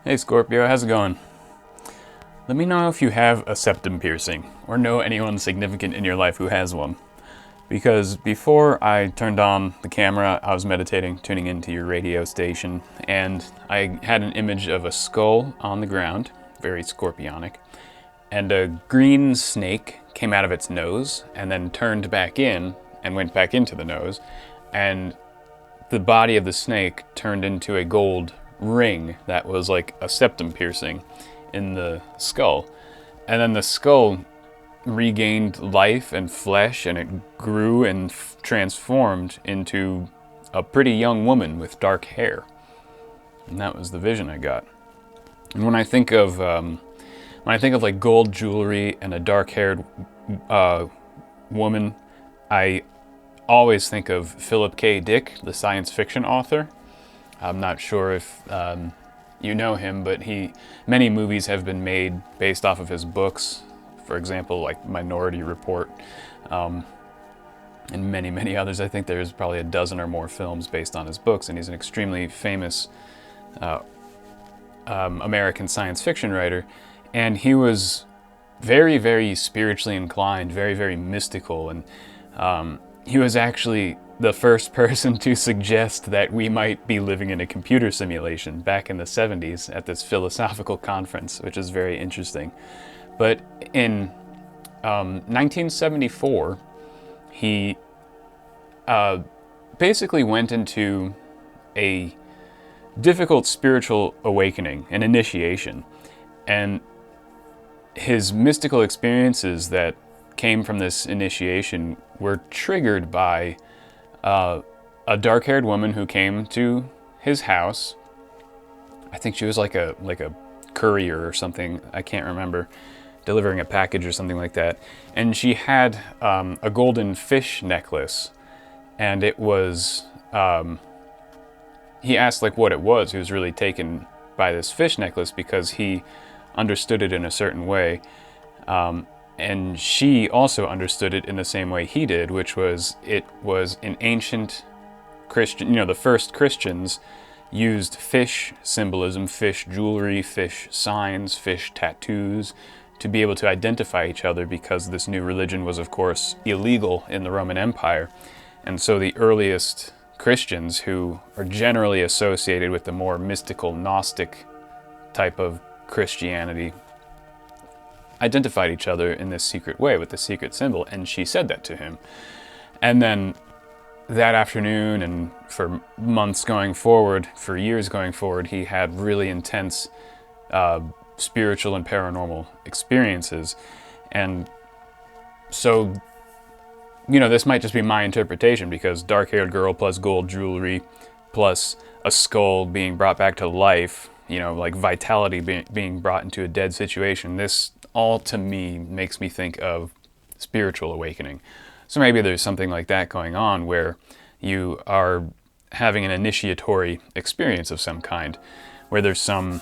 Hey Scorpio, how's it going? Let me know if you have a septum piercing, or know anyone significant in your life who has one. Because before I turned on the camera, I was meditating, tuning into your radio station, and I had an image of a skull on the ground, very scorpionic, and a green snake came out of its nose, and then turned back in, and went back into the nose, and the body of the snake turned into a gold ring that was like a septum piercing in the skull. And then the skull regained life and flesh, and it grew and transformed into a pretty young woman with dark hair. And that was the vision I got. And when I think of like gold jewelry and a dark-haired woman, I always think of Philip K. Dick, the science fiction author. I'm not sure if you know him, but many movies have been made based off of his books. For example, like Minority Report, and many others. I think there's probably a dozen or more films based on his books, and he's an extremely famous American science fiction writer. And he was very spiritually inclined, very mystical, and he was actually the first person to suggest that we might be living in a computer simulation back in the 70s at this philosophical conference, which is very interesting. But in 1974, he basically went into a difficult spiritual awakening, an initiation, and his mystical experiences that came from this initiation were triggered by a dark-haired woman who came to his house. I think she was like a courier or something. I can't remember, delivering a package or something like that. And she had a golden fish necklace, and it was. He asked like what it was. He was really taken by this fish necklace because he understood it in a certain way. And she also understood it in the same way he did, which was it was an ancient Christian, the first Christians used fish symbolism, fish jewelry, fish signs, fish tattoos to be able to identify each other, because this new religion was, of course, illegal in the Roman Empire. And so the earliest Christians, who are generally associated with the more mystical Gnostic type of Christianity, identified each other in this secret way with the secret symbol, and she said that to him. And then that afternoon, and for months going forward, for years going forward, he had really intense spiritual and paranormal experiences. And so, this might just be my interpretation, because dark-haired girl plus gold jewelry plus a skull being brought back to life, like vitality being brought into a dead situation, this all to me makes me think of spiritual awakening. So maybe there's something like that going on, where you are having an initiatory experience of some kind, where there's some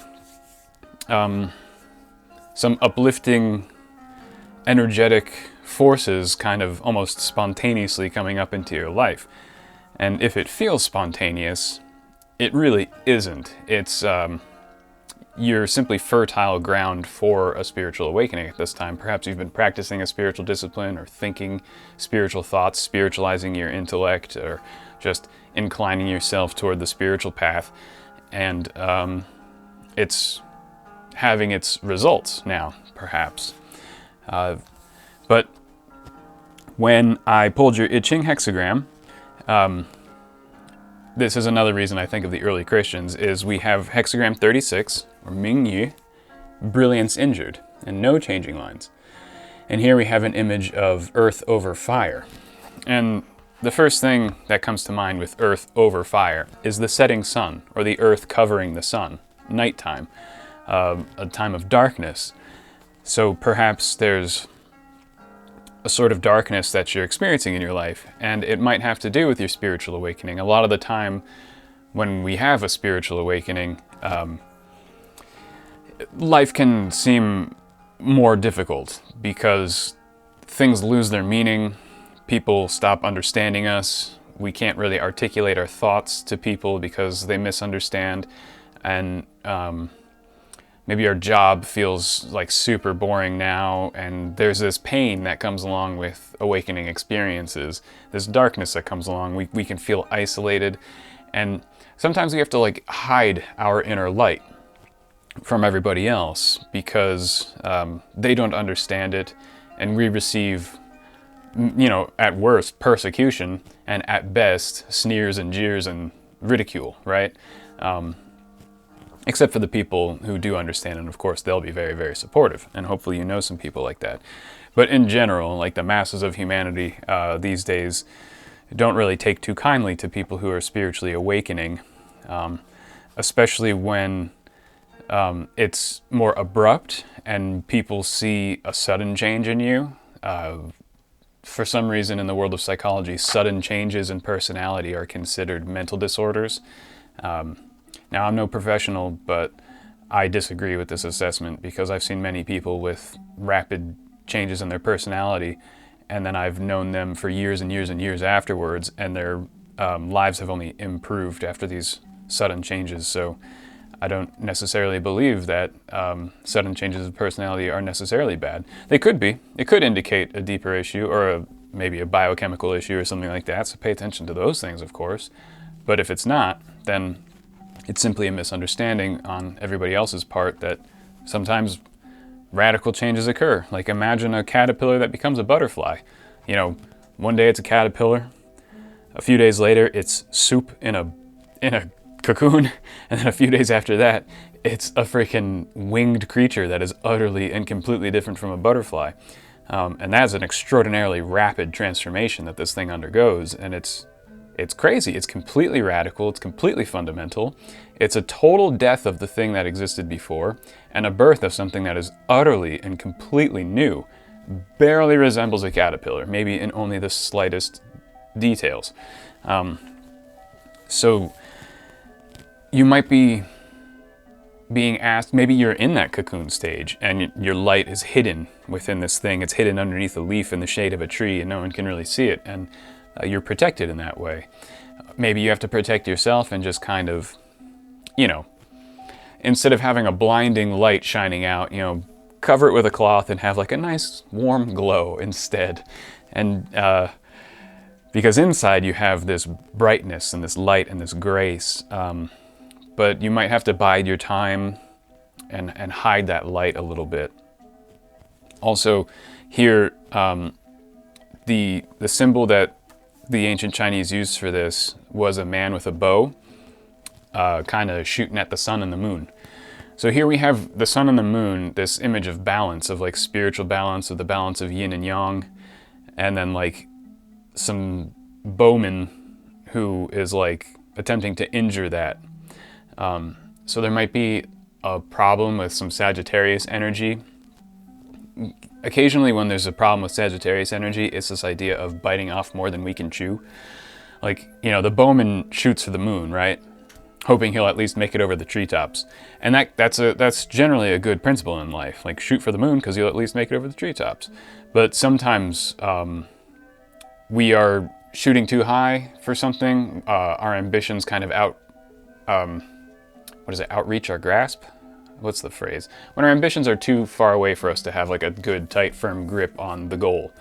uplifting, energetic forces kind of almost spontaneously coming up into your life. And if it feels spontaneous, it really isn't. It's you're simply fertile ground for a spiritual awakening at this time. Perhaps you've been practicing a spiritual discipline, or thinking spiritual thoughts, spiritualizing your intellect, or just inclining yourself toward the spiritual path. And it's having its results now, perhaps. But when I pulled your I Ching hexagram, this is another reason I think of the early Christians, is we have hexagram 36, or Ming Yu, brilliance injured, and no changing lines. And here we have an image of earth over fire. And the first thing that comes to mind with earth over fire is the setting sun, or the earth covering the sun, nighttime, a time of darkness. So perhaps there's a sort of darkness that you're experiencing in your life, and it might have to do with your spiritual awakening. A lot of the time when we have a spiritual awakening, life can seem more difficult because things lose their meaning, people stop understanding us, we can't really articulate our thoughts to people because they misunderstand, and maybe our job feels like super boring now, and there's this pain that comes along with awakening experiences, this darkness that comes along. We can feel isolated, and sometimes we have to like hide our inner light from everybody else because they don't understand it, and we receive, at worst, persecution, and at best, sneers and jeers and ridicule, right? Except for the people who do understand, and of course they'll be very, very supportive, and hopefully you know some people like that. But in general, like the masses of humanity these days don't really take too kindly to people who are spiritually awakening, especially when it's more abrupt and people see a sudden change in you. For some reason in the world of psychology, sudden changes in personality are considered mental disorders. Now, I'm no professional, but I disagree with this assessment because I've seen many people with rapid changes in their personality, and then I've known them for years and years and years afterwards, and their lives have only improved after these sudden changes. So I don't necessarily believe that sudden changes of personality are necessarily bad. They could be. It could indicate a deeper issue or maybe a biochemical issue or something like that, so pay attention to those things, of course. But if it's not, then it's simply a misunderstanding on everybody else's part that sometimes radical changes occur. Like imagine a caterpillar that becomes a butterfly. One day it's a caterpillar, a few days later it's soup in a cocoon, and then a few days after that it's a freaking winged creature that is utterly and completely different from a butterfly. And that's an extraordinarily rapid transformation that this thing undergoes, and it's crazy. It's completely radical. It's completely fundamental. It's a total death of the thing that existed before and a birth of something that is utterly and completely new. Barely resembles a caterpillar, maybe in only the slightest details. So you might be being asked, maybe you're in that cocoon stage and your light is hidden within this thing. It's hidden underneath a leaf in the shade of a tree and no one can really see it. And you're protected in that way. Maybe you have to protect yourself and just kind of, instead of having a blinding light shining out, cover it with a cloth and have like a nice warm glow instead. And because inside you have this brightness and this light and this grace, but you might have to bide your time and hide that light a little bit. Also, here, the symbol that the ancient Chinese used for this was a man with a bow, kind of shooting at the sun and the moon. So here we have the sun and the moon, this image of balance, of like spiritual balance, of the balance of yin and yang, and then like some bowman who is like attempting to injure that. So there might be a problem with some Sagittarius energy. Occasionally when there's a problem with Sagittarius energy, it's this idea of biting off more than we can chew. Like, the bowman shoots for the moon, right? Hoping he'll at least make it over the treetops. And that's generally a good principle in life. Like, shoot for the moon because you'll at least make it over the treetops. But sometimes we are shooting too high for something. Our ambitions kind of outreach our grasp? What's the phrase? When our ambitions are too far away for us to have like a good, tight, firm grip on the goal.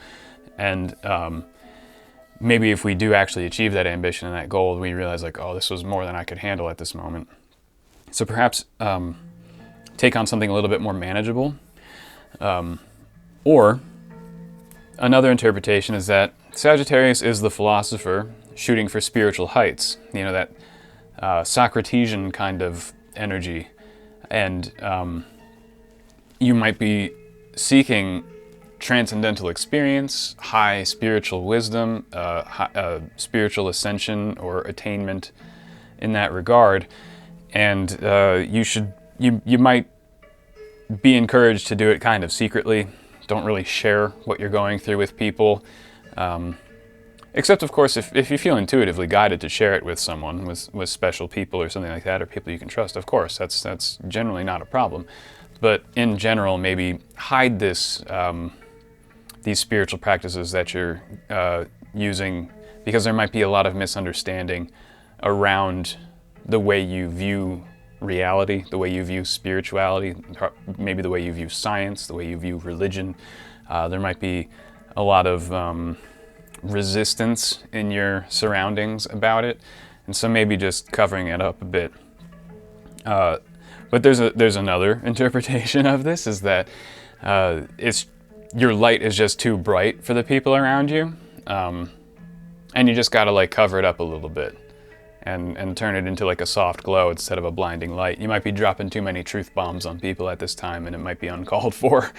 And maybe if we do actually achieve that ambition and that goal, we realize like, oh, this was more than I could handle at this moment. So perhaps take on something a little bit more manageable. Or another interpretation is that Sagittarius is the philosopher shooting for spiritual heights. That Socratesian kind of energy. And you might be seeking transcendental experience, high spiritual wisdom, spiritual ascension or attainment in that regard. And you might be encouraged to do it kind of secretly. Don't really share what you're going through with people. Except, of course, if you feel intuitively guided to share it with someone, with special people or something like that, or people you can trust, of course, that's generally not a problem. But in general, maybe hide these spiritual practices that you're using, because there might be a lot of misunderstanding around the way you view reality, the way you view spirituality, maybe the way you view science, the way you view religion. There might be a lot of resistance in your surroundings about it, and so maybe just covering it up a bit. But there's another interpretation of this, is that it's your light is just too bright for the people around you, and you just gotta like cover it up a little bit and turn it into like a soft glow instead of a blinding light. You might be dropping too many truth bombs on people at this time, and it might be uncalled for,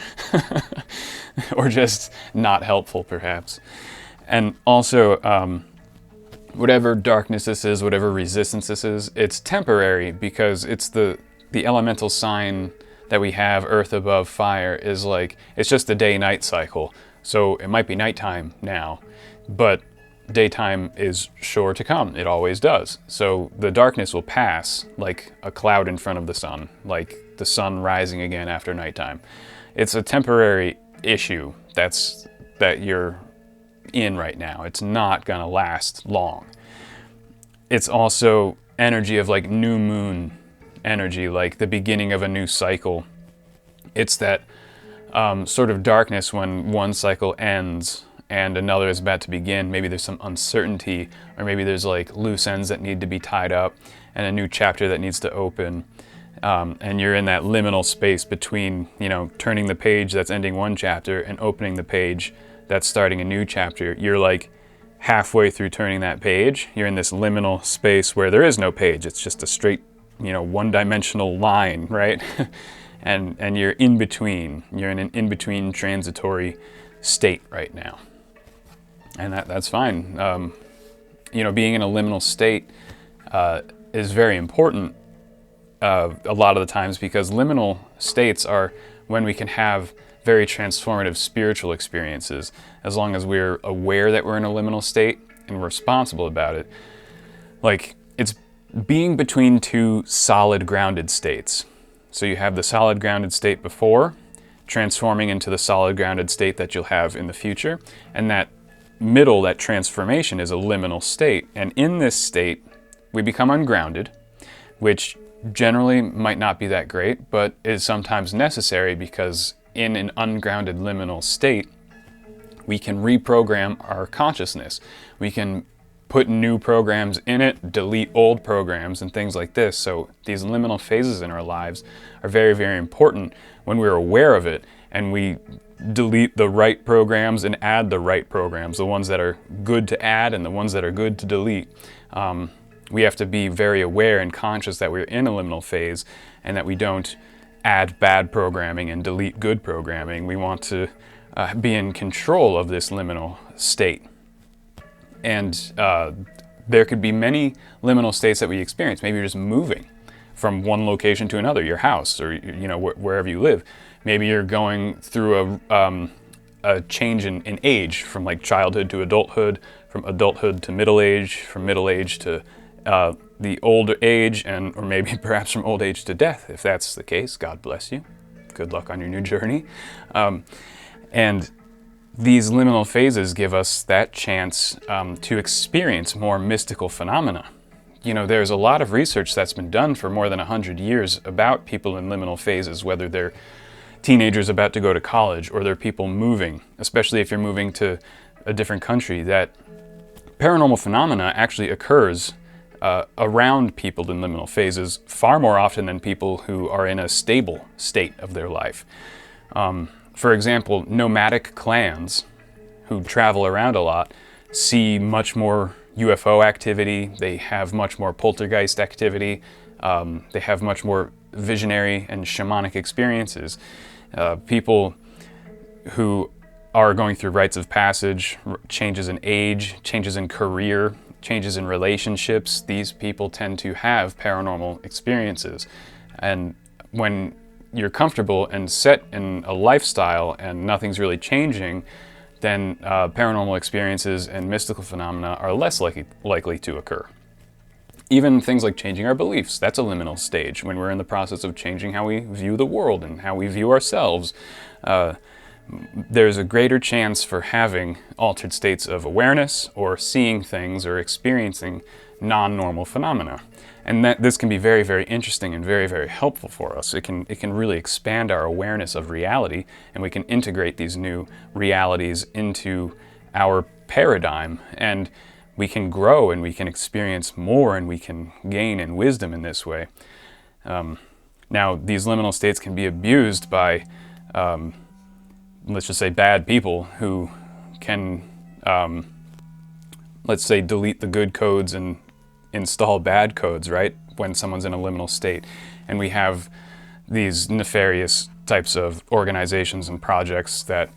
or just not helpful perhaps. And also, whatever darkness this is, whatever resistance this is, it's temporary, because it's the elemental sign that we have, earth above fire, is like, it's just a day-night cycle. So it might be nighttime now, but daytime is sure to come. It always does. So the darkness will pass like a cloud in front of the sun, like the sun rising again after nighttime. It's a temporary issue that you're in right now. It's not gonna last long. It's also energy of like new moon energy, like the beginning of a new cycle. It's that sort of darkness when one cycle ends and another is about to begin. Maybe there's some uncertainty, or maybe there's like loose ends that need to be tied up and a new chapter that needs to open. And you're in that liminal space between, turning the page that's ending one chapter and opening the page that's starting a new chapter. You're like halfway through turning that page. You're in this liminal space where there is no page. It's just a straight, one-dimensional line, right? and you're in between. You're in an in-between transitory state right now. And that's fine. Being in a liminal state is very important a lot of the times, because liminal states are when we can have very transformative spiritual experiences, as long as we're aware that we're in a liminal state and we're responsible about it. Like, it's being between two solid grounded states. So you have the solid grounded state before, transforming into the solid grounded state that you'll have in the future, and that middle, that transformation, is a liminal state. And in this state, we become ungrounded, which generally might not be that great, but is sometimes necessary, because in an ungrounded liminal state, we can reprogram our consciousness. We can put new programs in it, delete old programs, and things like this. So these liminal phases in our lives are very, very important when we're aware of it, and we delete the right programs and add the right programs, the ones that are good to add and the ones that are good to delete. We have to be very aware and conscious that we're in a liminal phase, and that we don't add bad programming and delete good programming. We want to be in control of this liminal state. And there could be many liminal states that we experience. Maybe you're just moving from one location to another, your house, or wherever you live. Maybe you're going through a change in age, from like childhood to adulthood, from adulthood to middle age, from middle age to the older age, or maybe perhaps from old age to death. If that's the case, God bless you. Good luck on your new journey. And these liminal phases give us that chance to experience more mystical phenomena. There's a lot of research that's been done for more than 100 years about people in liminal phases, whether they're teenagers about to go to college, or they're people moving, especially if you're moving to a different country, that paranormal phenomena actually occurs around people in liminal phases far more often than people who are in a stable state of their life. For example, nomadic clans who travel around a lot see much more UFO activity. They have much more poltergeist activity. They have much more visionary and shamanic experiences. People who are going through rites of passage, changes in age, changes in career, changes in relationships, these people tend to have paranormal experiences. And when you're comfortable and set in a lifestyle and nothing's really changing, then paranormal experiences and mystical phenomena are less likely to occur. Even things like changing our beliefs, that's a liminal stage, when we're in the process of changing how we view the world and how we view ourselves. There's a greater chance for having altered states of awareness, or seeing things or experiencing non-normal phenomena. And that this can be very, very interesting and very, very helpful for us. It can really expand our awareness of reality, and we can integrate these new realities into our paradigm, and we can grow and we can experience more and we can gain in wisdom in this way. Now, these liminal states can be abused by, let's just say, bad people who can, let's say, delete the good codes and install bad codes, right? When someone's in a liminal state. And we have these nefarious types of organizations and projects that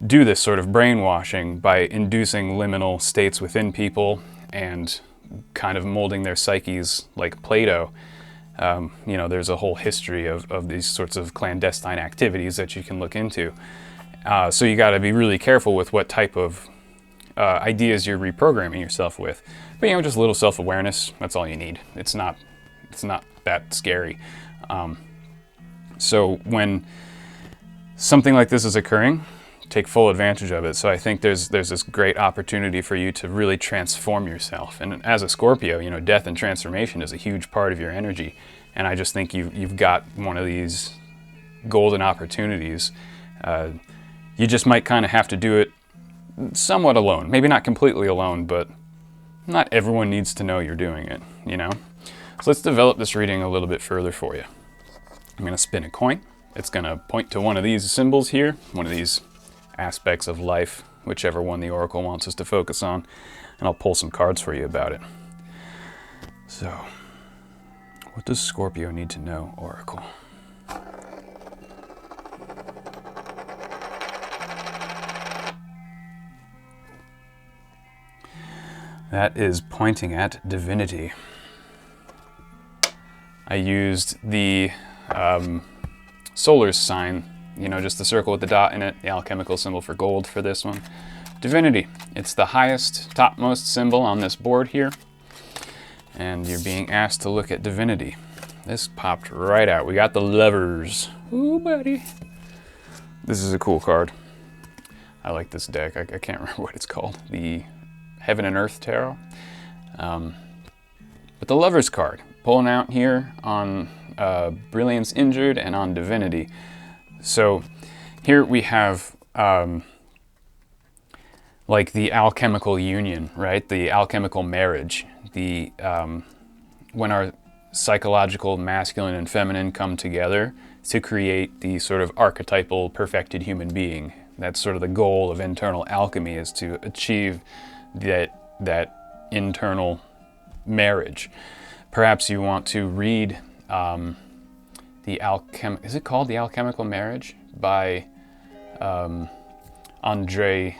do this sort of brainwashing by inducing liminal states within people and kind of molding their psyches like Play-Doh. You know, there's a whole history of these sorts of clandestine activities that you can look into. So you got to be really careful with what type of ideas you're reprogramming yourself with. But, you know, just a little self-awareness, that's all you need. It's not that scary. So when something like this is occurring, take full advantage of it. So I think there's this great opportunity for you to really transform yourself. And as a Scorpio, you know, death and transformation is a huge part of your energy. And I just think you've got one of these golden opportunities. You just might kind of have to do it somewhat alone. Maybe not completely alone, but not everyone needs to know you're doing it, you know? So let's develop this reading a little bit further for you. I'm going to spin a coin. It's going to point to one of these symbols here, one of these aspects of life, whichever one the Oracle wants us to focus on, and I'll pull some cards for you about it. So, what does Scorpio need to know, Oracle? That is pointing at divinity. I used the solar sign, you know, just the circle with the dot in it, the alchemical symbol for gold for this one. Divinity. It's the highest, topmost symbol on this board here. And you're being asked to look at divinity. This popped right out. We got the Lovers. Ooh, buddy. This is a cool card. I like this deck. I can't remember what it's called. The Heaven and Earth Tarot. But the Lovers card, pulling out here on Brilliance Injured and on Divinity. So here we have like the alchemical union, right? The alchemical marriage. The when our psychological masculine and feminine come together to create the sort of archetypal perfected human being. That's sort of the goal of internal alchemy, is to achieve that internal marriage. Perhaps you want to read is it called The Alchemical Marriage by Andre,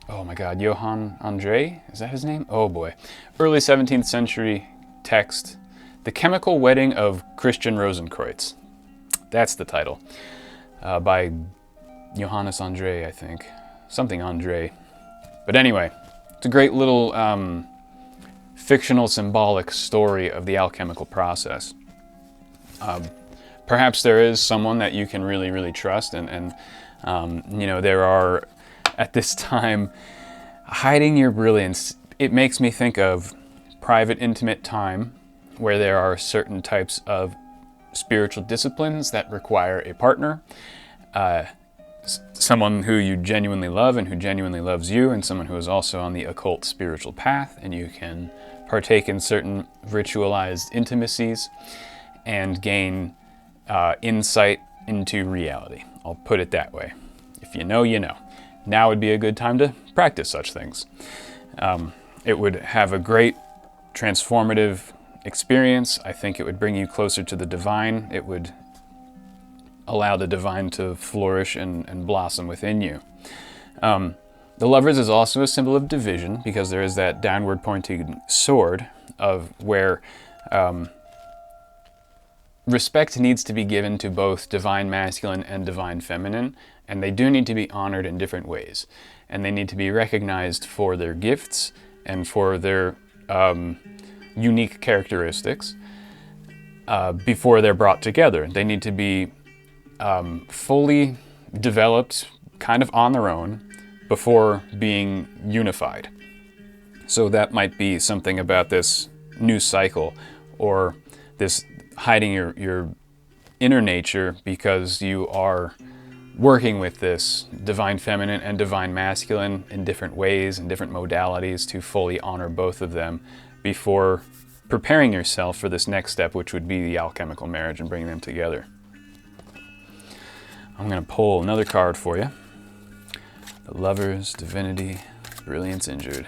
oh my God, Johann Andre, is that his name? Oh boy. Early 17th century text, The Chemical Wedding of Christian Rosenkreuz. That's the title, by Johannes Andre, I think. Something Andre. But anyway, it's a great little fictional symbolic story of the alchemical process. Perhaps there is someone that you can really, really trust, and you know, there are, at this time, hiding your brilliance. It makes me think of private, intimate time, where there are certain types of spiritual disciplines that require a partner, someone who you genuinely love and who genuinely loves you, and someone who is also on the occult spiritual path, and you can partake in certain ritualized intimacies and gain insight into reality. I'll put it that way. If you know, you know. Now would be a good time to practice such things. It would have a great transformative experience. I think it would bring you closer to the divine. It would allow the divine to flourish and blossom within you. The Lovers is also a symbol of division, because there is that downward pointing sword of where respect needs to be given to both divine masculine and divine feminine, and they do need to be honored in different ways. And they need to be recognized for their gifts and for their unique characteristics before they're brought together. They need to be fully developed kind of on their own before being unified. So that might be something about this new cycle or this hiding your inner nature because you are working with this divine feminine and divine masculine in different ways and different modalities to fully honor both of them before preparing yourself for this next step, which would be the alchemical marriage and bringing them together. I'm going to pull another card for you. The Lovers, Divinity, Brilliance Injured.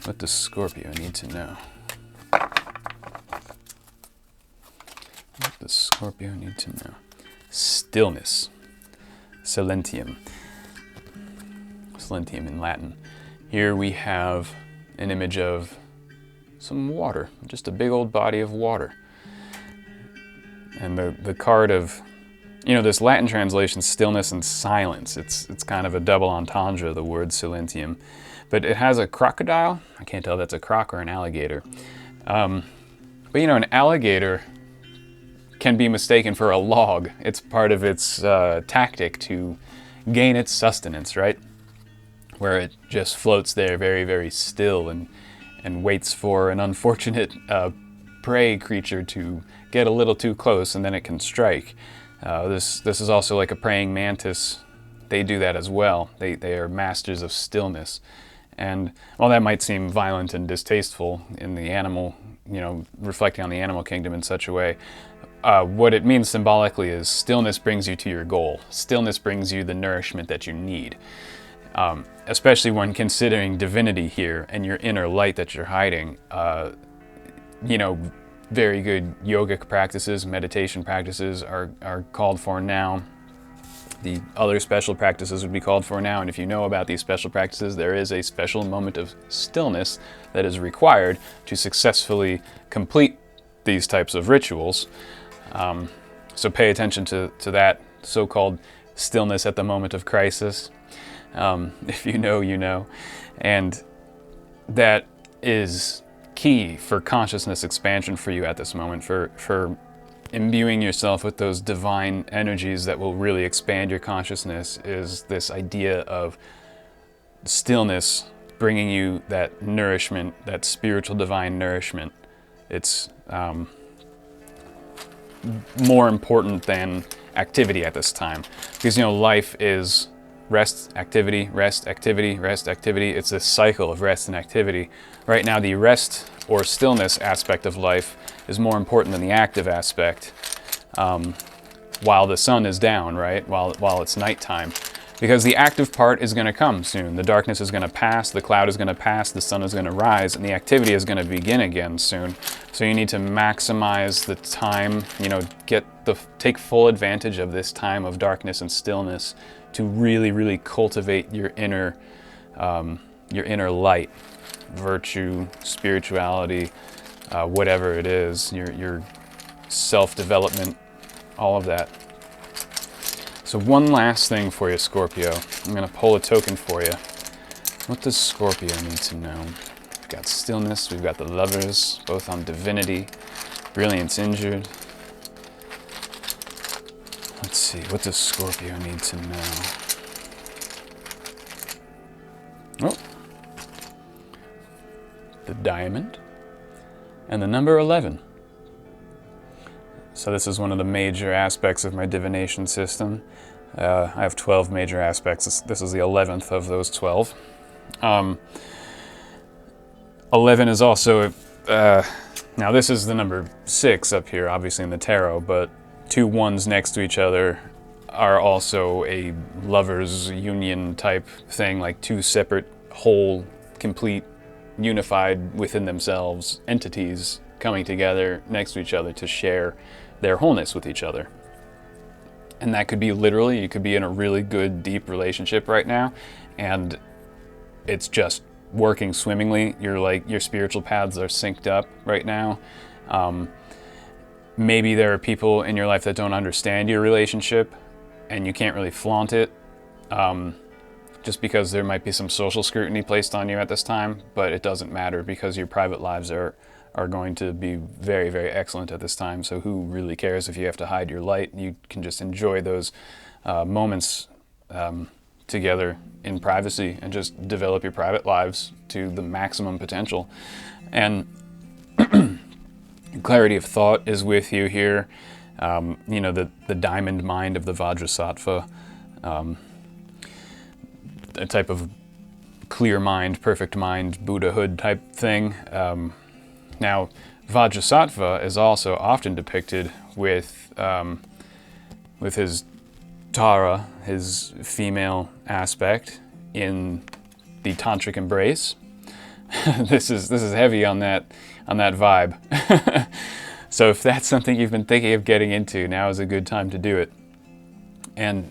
What does Scorpio need to know? What does Scorpio need to know? Stillness. Silentium. Silentium in Latin. Here we have an image of some water, just a big old body of water. And the card of, this Latin translation, stillness and silence, it's kind of a double entendre, the word silentium. But it has a crocodile. I can't tell if that's a croc or an alligator. But an alligator can be mistaken for a log. It's part of its tactic to gain its sustenance, right? Where it just floats there very, very still and waits for an unfortunate prey creature to get a little too close, and then it can strike. This is also like a praying mantis. They do that as well. They are masters of stillness. And while that might seem violent and distasteful in the animal, reflecting on the animal kingdom in such a way, what it means symbolically is stillness brings you to your goal. Stillness brings you the nourishment that you need. Especially when considering divinity here and your inner light that you're hiding. Very good yogic practices, meditation practices are called for now. The other special practices would be called for now, and if you know about these special practices, there is a special moment of stillness that is required to successfully complete these types of rituals. So pay attention to that so-called stillness at the moment of crisis. If you know, you know. And that is key for consciousness expansion for you at this moment, for imbuing yourself with those divine energies that will really expand your consciousness, is this idea of stillness bringing you that nourishment, that spiritual divine nourishment. It's more important than activity at this time, because life is rest, activity, rest, activity, rest, activity. It's a cycle of rest and activity. Right now, the rest or stillness aspect of life is more important than the active aspect while the sun is down, right? While it's nighttime. Because the active part is going to come soon. The darkness is going to pass, the cloud is going to pass, the sun is going to rise, and the activity is going to begin again soon. So you need to maximize the time, take full advantage of this time of darkness and stillness to really, really cultivate your inner light, virtue, spirituality, whatever it is, your self-development, all of that. So one last thing for you, Scorpio. I'm going to pull a token for you. What does Scorpio need to know? We've got stillness, we've got the Lovers, both on divinity, brilliance injured. Let's see, what does Scorpio need to know? Oh, the diamond and the number 11. So this is one of the major aspects of my divination system. I have 12 major aspects. This is the 11th of those 12. 11 is also, now this is the number 6 up here, obviously in the tarot, but 2 ones next to each other are also a lover's union type thing, like 2 separate, whole, complete, unified within themselves entities coming together next to each other to share their wholeness with each other. And that could be literally, you could be in a really good, deep relationship right now, and it's just working swimmingly. Your spiritual paths are synced up right now. Maybe there are people in your life that don't understand your relationship, and you can't really flaunt it, just because there might be some social scrutiny placed on you at this time, but it doesn't matter because your private lives are going to be very, very excellent at this time. So who really cares if you have to hide your light? You can just enjoy those moments together in privacy and just develop your private lives to the maximum potential. And Clarity of thought is with you here. You know, the diamond mind of the Vajrasattva, a type of clear mind, perfect mind, Buddhahood type thing. Now, Vajrasattva is also often depicted with his Tara, his female aspect, in the tantric embrace. This is heavy on that vibe. So if that's something you've been thinking of getting into, now is a good time to do it. And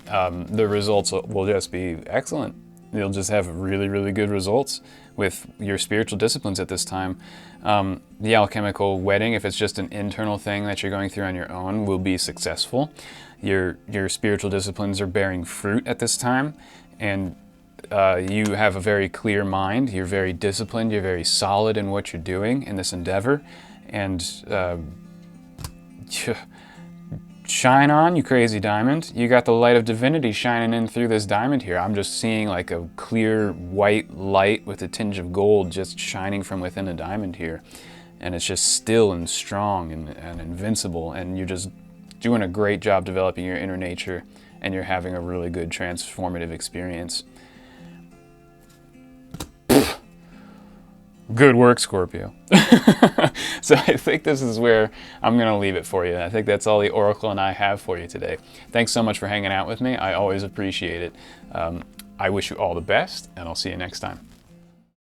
the results will just be excellent. You'll just have really, really good results with your spiritual disciplines at this time. The alchemical wedding, if it's just an internal thing that you're going through on your own, will be successful. Your spiritual disciplines are bearing fruit at this time, and you have a very clear mind. You're very disciplined. You're very solid in what you're doing in this endeavor, and shine on, you crazy diamond. You got the light of divinity shining in through this diamond here. I'm just seeing like a clear white light with a tinge of gold just shining from within a diamond here. And it's just still and strong and invincible. And you're just doing a great job developing your inner nature, and you're having a really good transformative experience. Good work, Scorpio. So I think this is where I'm going to leave it for you. I think that's all the Oracle and I have for you today. Thanks so much for hanging out with me. I always appreciate it. I wish you all the best, and I'll see you next time.